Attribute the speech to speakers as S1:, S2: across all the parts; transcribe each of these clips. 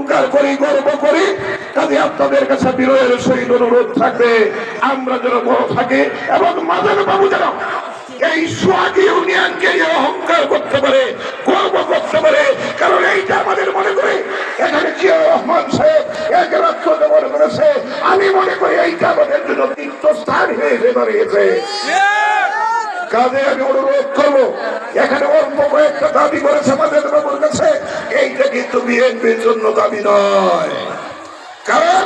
S1: অহংকার করি, গর্ব করি। কাজে আপনাদের কাছে বিনয়ের সহিত অনুরোধ থাকবে আমরা যেন বড় থাকি এবং মাদার বাবু যেন এই সোহাগী ইউনিয়নকে অহংকার করতে পারে, গর্ব করতে পারে। কারণ এইটা আমাদের মনে করে এখানে জিয়া রহমান সাহেব এক রাষ্ট্র দেবর করেছে। আমি মনে করি এইটা আমাদের জন্য তীর্থস্থান হয়ে দাঁড়িয়েছে। কাজে আমি অনুরোধ করবো, এখানে অল্প কয়েকটা দাবি করেছে আমাদের বাবুর কাছে, এইটা কিন্তু বিএনপির জন্য দাবি নয়। কারণ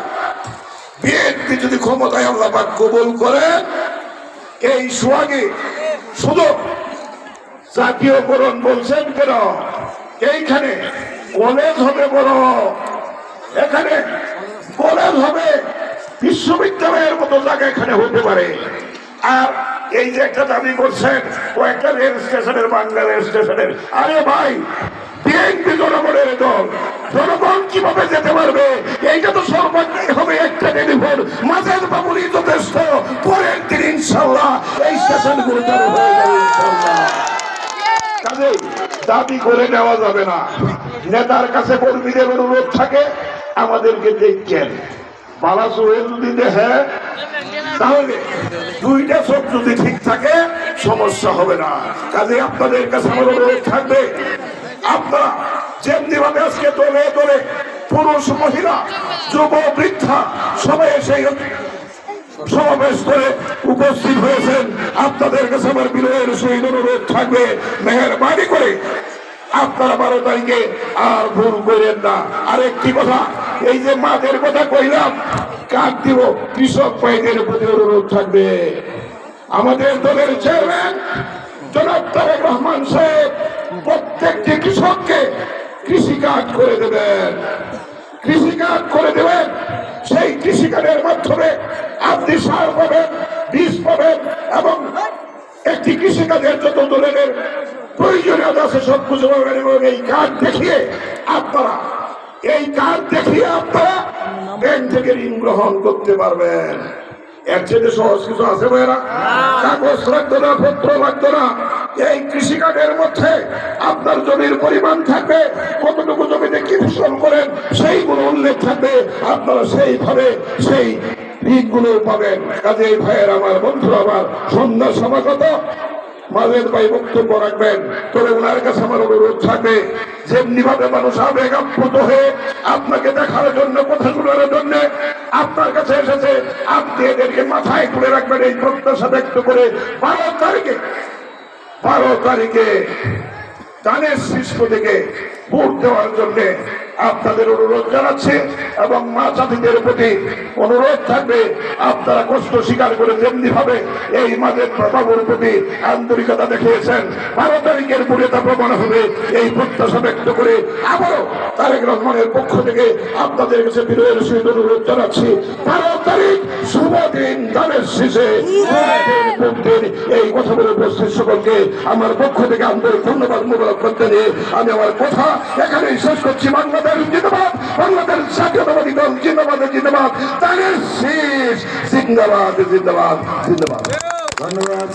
S1: বিএনপি যদি ক্ষমতায় আল্লাহ পাক কবুল করে, এই সোহাগী শুধু জাতীয়করণ বলছেন কেন, এইখানে কলেজ হবে বড়, এখানে কলেজ হবে, বিশ্ববিদ্যালয়ের মতো জায়গা এখানে হতে পারে। আর এই যে একটা দাবি করছেন কয়েকটা রেল স্টেশনের, বাংলা রেল স্টেশনের, আরে ভাই বিএনপি জনগণের দল, জনগণ কিভাবে যেতে পারবে? এইটা তো সর্বাগ্রে হবে একটা টেলিফোন। মাঝের বাবুরই যথেষ্ট, পরের দিন ইনশাল্লাহ এই স্টেশনগুলো চালু হয়ে যাবে ইনশাল্লাহ। কাজে দাবি করে নেওয়া যাবে না। নেতার কাছে কর্মীদের অনুরোধ থাকে আমাদেরকে দেখছেন, বালা সোহেল যদি দেখে তাহলে দুইটা চোখ যদি ঠিক থাকে সমস্যা হবে না। কাজে আপনাদের কাছে আমার অনুরোধ থাকবে, আপনারা যেমনি ভাবে আজকে দলে দলে পুরুষ, মহিলা, যুব, বৃদ্ধা সবাই এসে সমাবেশ করে উপস্থিত হয়েছেন, আপনাদের কাছে আমার বিনয়ের সহিত অনুরোধ থাকবে, মেহেরবানি করে আপনারা 12 তারিখে আর ভুল করেন না। আরেকটি কথা, এই যে মাদের কথা কইলাম, কাক দিব, কৃষক ভাইদের প্রতি অনুরোধ থাকবে। আমাদের দলের চেয়ারম্যান জনাব তারেক রহমান সাহেব প্রত্যেকটি কৃষককে কৃষি কার্ড করে দেবেন, কৃষি কার্ড করে দেবেন। সেই কৃষি কার্ডের মাধ্যমে আপনি সার পাবেন, বীজ পাবেন এবং একটি কৃষি কাজের যত ধরনের প্রয়োজনীয়তা আছে সব কিছু পাবেন। এবং এই কার্ড দেখিয়ে আপনারা ব্যাংক থেকে ঋণ গ্রহণ করতে পারবেন। এর চেয়ে সহজ কিছু আছে ভাইরা? কাগজ লাগতো না, পত্র লাগতো না। এই কৃষি কার্ডের মধ্যে আপনার জমির পরিমাণ থাকবে, কতটুকু জমিতে কি ফসল করেন সেইগুলো উল্লেখ থাকবে, আপনারা সেইভাবে সেই ঋণগুলো পাবেন। কাজে এই ভাইয়ের আমার, বন্ধুরা আমার, সন্ধ্যা সমাগত মাঝের ভাই বক্তব্য রাখবেন। তবে ওনার কাছে আমার অনুরোধ থাকবে, যেমনি ভাবে মানুষ আবেগ আপ্লুত হয়ে আপনাকে দেখার জন্য, কথা শোনার জন্য আপনার কাছে এসেছে, আপনি এদেরকে মাথায় তুলে রাখবেন এই প্রত্যাশা ব্যক্ত করে 12 তারিখে দানের শীর্ষ থেকে ভোট দেওয়ার জন্য আপনাদের অনুরোধ জানাচ্ছে। এবং মা জাতিদের প্রতি অনুরোধ থাকবে, আপনারা কষ্ট স্বীকার করে যেমনি ভাবে এই মাদের বাবুর প্রতি আন্তরিকতা দেখিয়েছেন, 12 তারিখের পরে তা প্রমাণ হবে। এই প্রত্যাশা ব্যক্ত করে আবারও তারেক রহমানের পক্ষ থেকে আপনাদের কাছে বিনয়ের সহিত অনুরোধ জানাচ্ছি, 12 তারিখ শুভ দিন, দানের শীষে এই কথা বলে উপস্থিত সকলকে আমার পক্ষ থেকে আন্তরিক ধন্যবাদ মোবারক করতে নিয়ে আমি আমার কথা এখানেই শেষ করছি। বাংলাদেশ জিন্দাবাদ, বাংলাদেশ জাতীয়তাবাদী দল জিন্দাবাদ, জিন্দাবাদ, দানের শীষ জিন্দাবাদ, জিন্দাবাদ, জিন্দাবাদ। ধন্যবাদ।